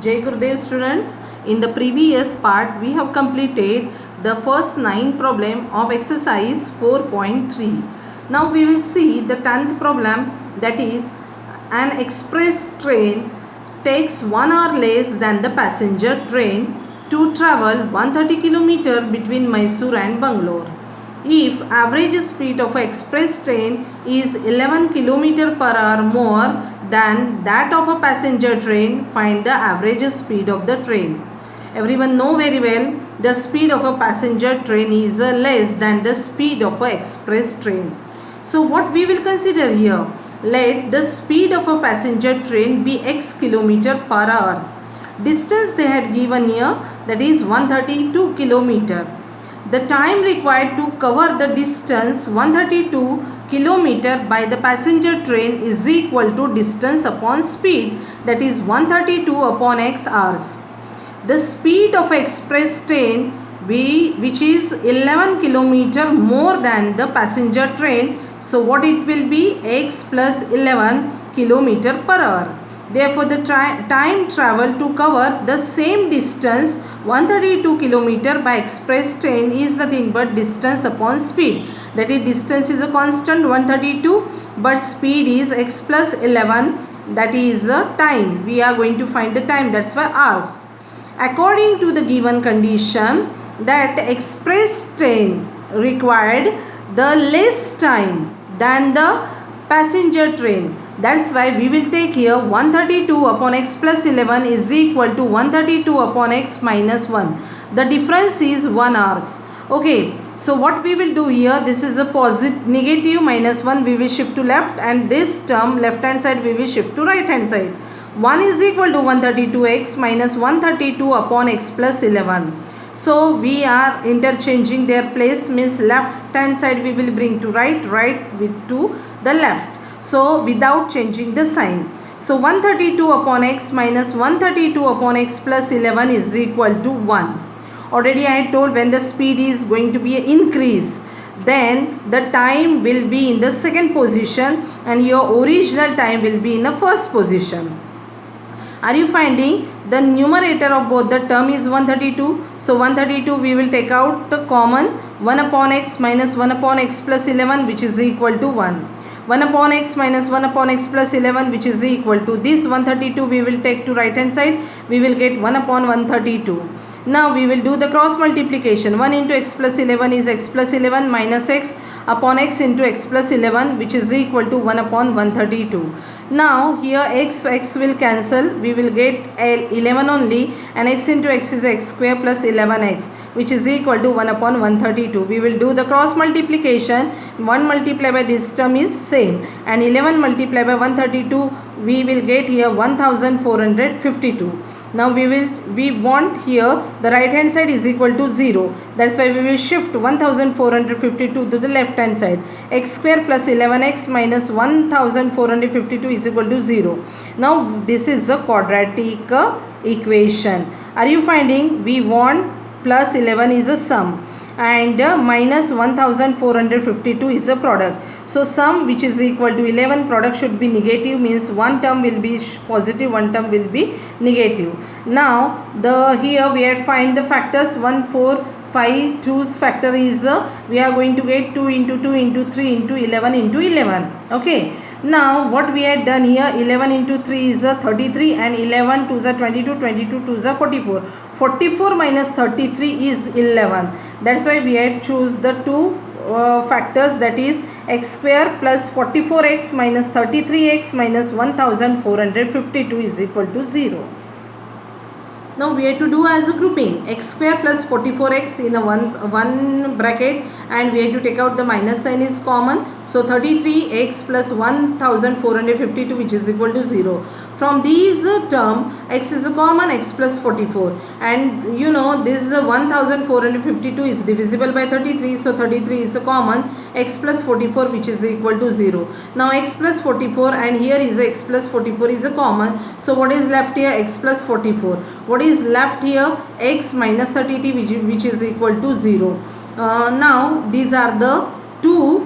Jai Gurudev students, in the previous part we have completed the first 9 problem of exercise 4.3. Now we will see the 10th problem, that is an express train takes 1 hour less than the passenger train to travel 130 km between Mysore and Bangalore. If average speed of an express train is 11 km per hour more than that of a passenger train, find the average speed of the train. Everyone know very well the speed of a passenger train is less than the speed of an express train. So what we will consider here? Let the speed of a passenger train be x km per hour. Distance they had given here, that is 132 km. The time required to cover the distance 132 km by the passenger train is equal to distance upon speed, that is 132 upon x hours. The speed of express train which is 11 km more than the passenger train, so what it will be? X plus 11 km per hour. Therefore, the time travel to cover the same distance 132 km by express train is nothing but distance upon speed. That is, distance is a constant 132, but speed is x plus 11, that is time. We are going to find the time, that's why hours. According to the given condition, that express train required the less time than the passenger train. That's why we will take here 132 upon x plus 11 is equal to 132 upon x minus 1. The difference is 1 hours. Okay, so what we will do here, this is a positive negative minus 1, we will shift to left, and this term left hand side we will shift to right hand side. 1 is equal to 132x minus 132 upon x plus 11. So we are interchanging their place, means left hand side we will bring to right, right with to the left. So without changing the sign. So 132 upon x minus 132 upon x plus 11 is equal to 1. Already I told when the speed is going to be an increase, then the time will be in the second position and your original time will be in the first position. Are you finding? The numerator of both the term is 132. So 132 we will take out the common, 1 upon x minus 1 upon x plus 11 which is equal to 1. 1 upon x minus 1 upon x plus 11 which is equal to this 132 we will take to right hand side, we will get 1 upon 132. Now we will do the cross multiplication. 1 into x plus 11 is x plus 11 minus x upon x into x plus 11 which is equal to 1 upon 132. Now here x will cancel, we will get 11 only, and x into x is x square plus 11x which is equal to 1 upon 132. We will do the cross multiplication. 1 multiplied by this term is same, and 11 multiplied by 132 we will get here 1452. Now we want here the right hand side is equal to 0. That's why we will shift 1452 to the left hand side. X square plus 11x minus 1452 is equal to 0. Now this is a quadratic equation. Are you finding? We want plus 11 is a sum and minus 1452 is a product. So sum which is equal to 11, product should be negative, means one term will be positive, one term will be negative. Now here we have find the factors 1, 4, 5. Choose factor is we are going to get 2 into 2 into 3 into 11 into 11. Okay. Now what we had done here, 11 into 3 is 33 and 11 2 is 22, 22 2 is 44. 44 minus 33 is 11. That's why we had choose the two factors, that is x square plus 44x minus 33x minus 1452 is equal to 0. Now we have to do as a grouping, x square plus 44x in a one bracket, and we have to take out the minus sign is common. So 33x plus 1452 which is equal to 0. From these term, x is a common, x plus 44, and you know this 1452 is divisible by 33, so 33 is a common, x plus 44 which is equal to 0. Now x plus 44 and here is x plus 44 is a common, so what is left here? X plus 44. What is left here? X minus 33 which is equal to 0. Now these are the two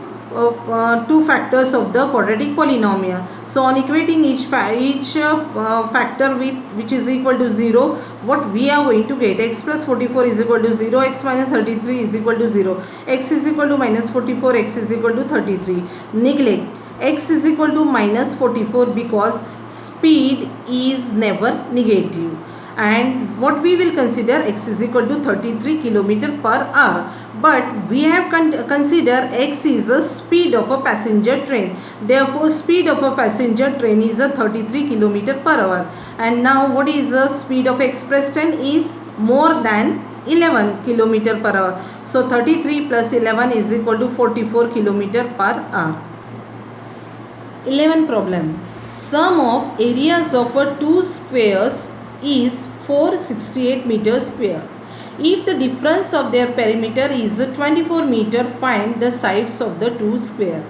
two factors of the quadratic polynomial. So on equating each factor with which is equal to 0, what we are going to get? X plus 44 is equal to 0, x minus 33 is equal to 0, x is equal to minus 44, x is equal to 33. Neglect x is equal to minus 44 because speed is never negative. And what we will consider, x is equal to 33 kilometer per hour, but we have consider x is a speed of a passenger train. Therefore speed of a passenger train is a 33 kilometer per hour. And now what is the speed of express train? Is more than 11 kilometer per hour. So 33 plus 11 is equal to 44 kilometer per hour. 11 problem. Sum of areas of a two squares is 468 meters square. If the difference of their perimeter is 24 meter, find the sides of the two square.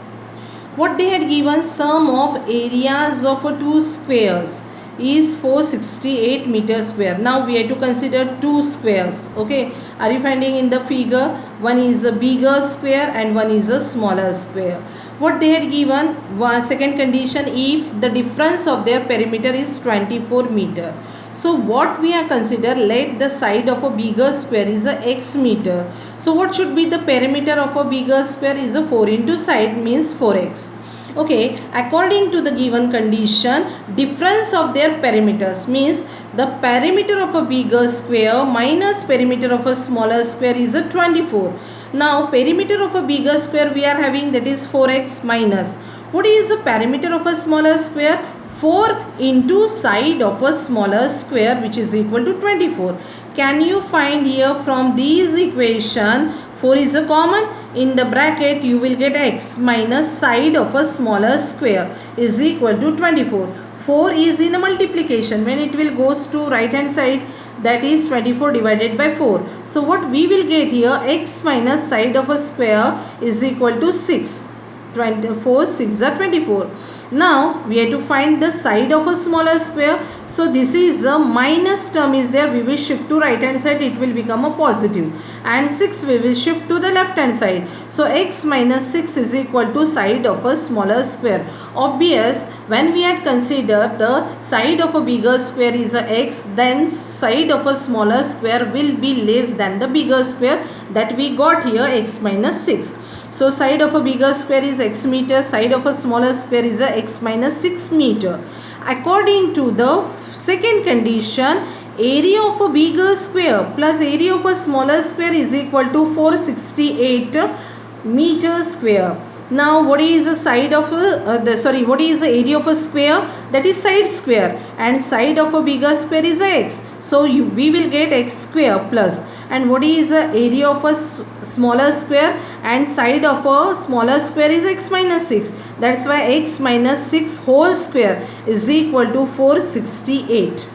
What they had given, sum of areas of a two squares is 468 meter square. Now we have to consider two squares. Okay, are you finding in the figure? One is a bigger square and one is a smaller square. What they had given, second condition, if the difference of their perimeter is 24 meter. So what we are consider, let the side of a bigger square is a x meter. So what should be the perimeter of a bigger square? Is a 4 into side means 4x. Okay, according to the given condition, difference of their perimeters means the perimeter of a bigger square minus perimeter of a smaller square is a 24. Now perimeter of a bigger square we are having, that is 4x minus, what is the perimeter of a smaller square? 4 into side of a smaller square, which is equal to 24. Can you find here from these equation, 4 is a common, in the bracket you will get x minus side of a smaller square is equal to 24. 4 is in a multiplication, when it will goes to right hand side, that is 24 divided by 4. So what we will get here, x minus side of a square is equal to 6. 24, 6 are 24. Now we have to find the side of a smaller square. So this is a minus term is there, we will shift to right hand side, it will become a positive, and 6 we will shift to the left hand side. So x minus 6 is equal to side of a smaller square. Obvious, when we had considered the side of a bigger square is a x, then side of a smaller square will be less than the bigger square, that we got here x minus 6. So side of a bigger square is x meter, side of a smaller square is a x minus 6 meter. According to the second condition, area of a bigger square plus area of a smaller square is equal to 468 meter square. Now what is the side of what is the area of a square? That is side square, and side of a bigger square is a x. So we will get x square plus, and what is the area of a smaller square? And side of a smaller square is x minus 6. That's why x minus 6 whole square is equal to 468.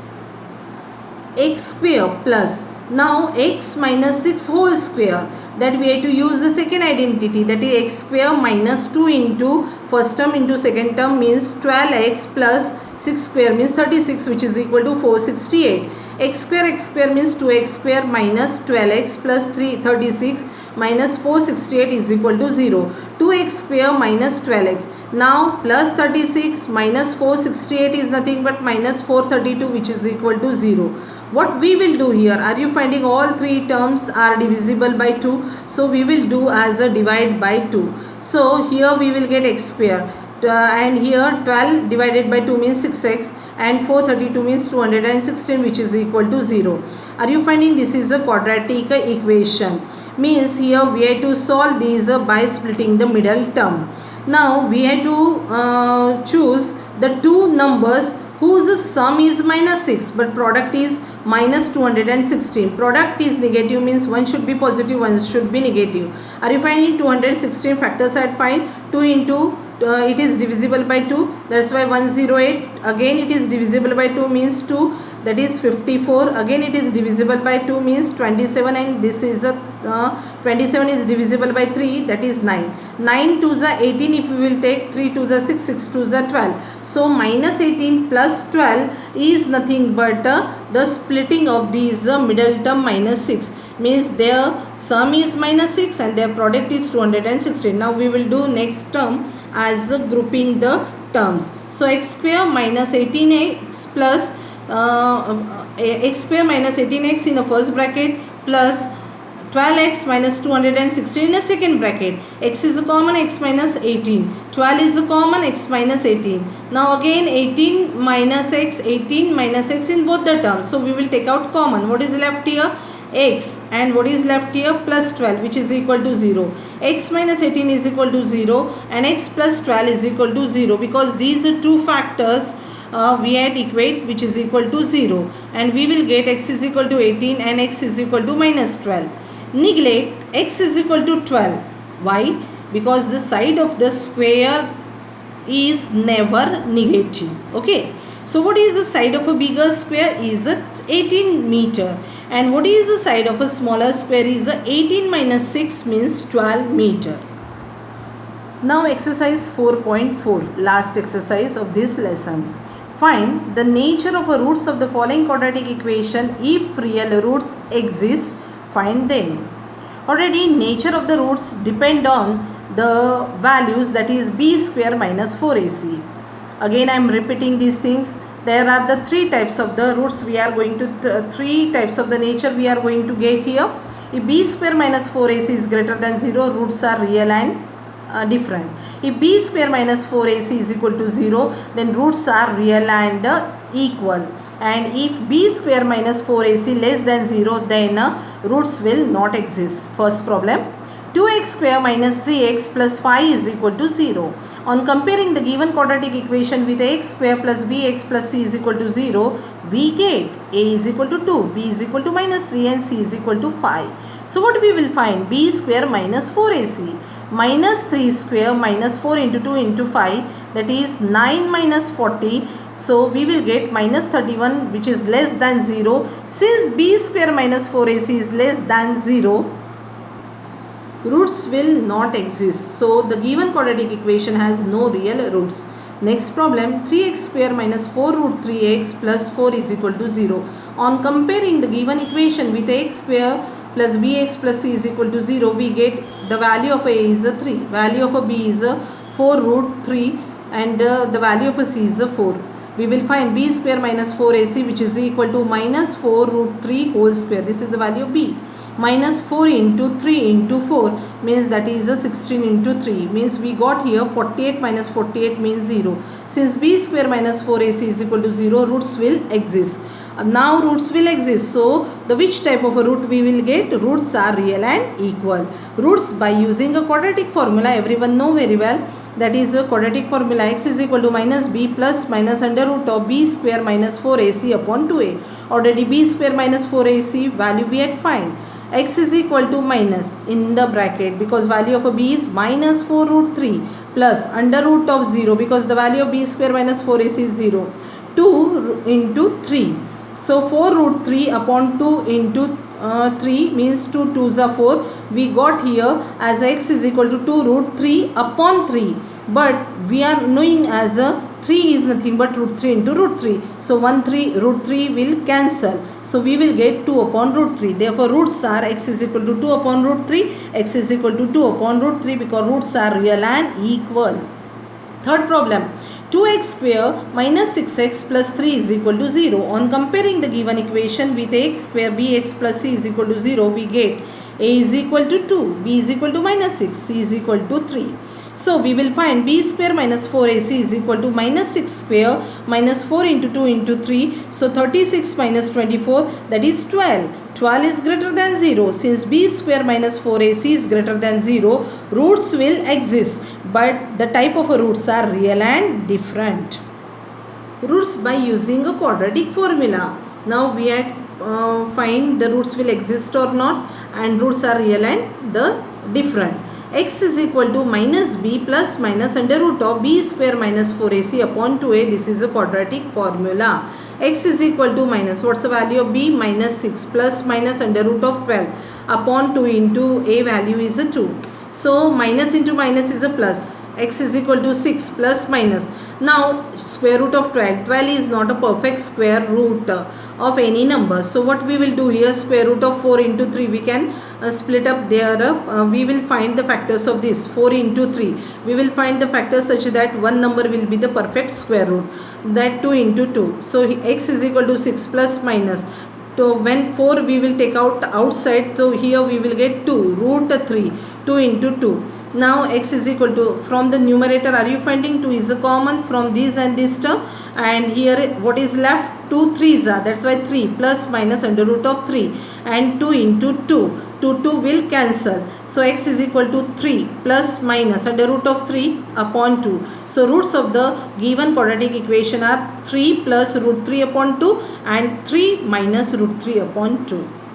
X square plus, now x minus 6 whole square, that we have to use the second identity, that is x square minus 2 into first term into second term means 12x plus 6 square means 36, which is equal to 468. X square means 2x square minus 12x plus 36 minus 468 is equal to 0. 2x square minus 12x. Now plus 36 minus 468 is nothing but minus 432, which is equal to 0. What we will do here, are you finding all three terms are divisible by 2? So we will do as a divide by 2. So here we will get x square, and here 12 divided by 2 means 6x, and 432 means 216, which is equal to 0. Are you finding this is a quadratic equation? Means here we have to solve these by splitting the middle term. Now we have to choose the two numbers whose sum is minus 6 but product is minus 216. Product is negative means one should be positive, one should be negative. Are you finding 216 factors are find? 2 into it is divisible by 2, that's why 108. Again it is divisible by 2 means 2, that is 54. Again it is divisible by 2 means 27, and this is a 27 is divisible by 3, that is 9. 9 2s are 18, if we will take 3 2s are 6, 6 2s are 12. So minus 18 plus 12 is nothing but the splitting of these middle term minus 6. means their sum is minus 6 and their product is 216. Now we will do next term as grouping the terms. So x square minus 18x plus x square minus 18x in the first bracket plus 12x minus 216 in a second bracket. X is a common, x minus 18. 12 is a common, x minus 18. Now again 18 minus x in both the terms. So we will take out common. What is left here? X, and what is left here? Plus 12, which is equal to 0. X minus 18 is equal to 0 and x plus 12 is equal to 0, because these are two factors we had equate which is equal to 0, and we will get x is equal to 18 and x is equal to minus 12. Neglect x is equal to 12. Why? Because the side of the square is never negative. Okay. So what is the side of a bigger square? Is 18 meter. And what is the side of a smaller square? Is 18 minus 6 means 12 meter. Now exercise 4.4, last exercise of this lesson. Find the nature of the roots of the following quadratic equation. If real roots exist, find them. Already nature of the roots depend on the values, that is b square minus 4ac. Again I am repeating these things. There are the three types of the roots we are going to, three types of the nature we are going to get here. If b square minus 4ac is greater than 0, roots are real and different. If b square minus 4ac is equal to 0, then roots are real and equal. And if b square minus 4ac less than 0, then roots will not exist. First problem. 2x square minus 3x plus 5 is equal to 0. On comparing the given quadratic equation with x square plus bx plus c is equal to 0, we get a is equal to 2, b is equal to minus 3 and c is equal to 5. So what we will find? B square minus 4ac. Minus 3 square minus 4 into 2 into 5, that is 9 minus 40. So we will get minus 31, which is less than 0. Since b square minus 4ac is less than 0, roots will not exist. So the given quadratic equation has no real roots. Next problem. 3x square minus 4 root 3x plus 4 is equal to 0. On comparing the given equation with x square plus bx plus c is equal to 0, we get the value of a is a 3, value of a b is a 4 root 3, and the value of a c is a 4. We will find b square minus 4ac, which is equal to minus 4 root 3 whole square. This is the value of b. Minus 4 into 3 into 4 means that is a 16 into 3. Means we got here 48 minus 48 means 0. Since b square minus 4ac is equal to 0, roots will exist. Now roots will exist. So the which type of a root we will get? Roots are real and equal. Roots by using a quadratic formula, everyone know very well. That is a quadratic formula. X is equal to minus b plus minus under root of b square minus 4ac upon 2a. Already b square minus 4ac value we had find. X is equal to minus in the bracket, because value of a b is minus 4 root 3 plus under root of 0, because the value of b square minus 4ac is 0. 2 into 3. So 4 root 3 upon 2 into 3 means 2 2s are 4. We got here as x is equal to 2 root 3 upon 3. But we are knowing as a 3 is nothing but root 3 into root 3. So 1 3 root 3 will cancel. So we will get 2 upon root 3. Therefore roots are x is equal to 2 upon root 3. X is equal to 2 upon root 3, because roots are real and equal. Third problem. 2x square minus 6x plus 3 is equal to 0. On comparing the given equation with x square bx plus c is equal to 0, we get a is equal to 2, b is equal to minus 6, c is equal to 3. So we will find b square minus 4ac is equal to minus 6 square minus 4 into 2 into 3. So 36 minus 24, that is 12. 12 is greater than 0. Since b square minus 4ac is greater than 0, roots will exist. But the type of roots are real and different. Roots by using a quadratic formula. Now we had find the roots will exist or not, and roots are real and the different. X is equal to minus b plus minus under root of b square minus 4ac upon 2a. This is a quadratic formula. X is equal to minus, what's the value of b? Minus 6 plus minus under root of 12 upon 2 into a value is a 2. So minus into minus is a plus. X is equal to 6 plus minus. Now square root of 12. 12 is not a perfect square root. of any number. So what we will do here, square root of 4 into 3, we can split up there. We will find the factors of this 4 into 3. We will find the factors such that one number will be the perfect square root, that 2 into 2. So x is equal to 6 plus minus. So when 4 we will take out outside, so here we will get 2 root 3, 2 into 2. Now x is equal to, from the numerator are you finding 2 is a common from this and this term, and here what is left, 2 3s are, that's why 3 plus minus under root of 3 and 2 into 2. 2 will cancel. So x is equal to 3 plus minus under root of 3 upon 2. So roots of the given quadratic equation are 3 plus root 3 upon 2 and 3 minus root 3 upon 2.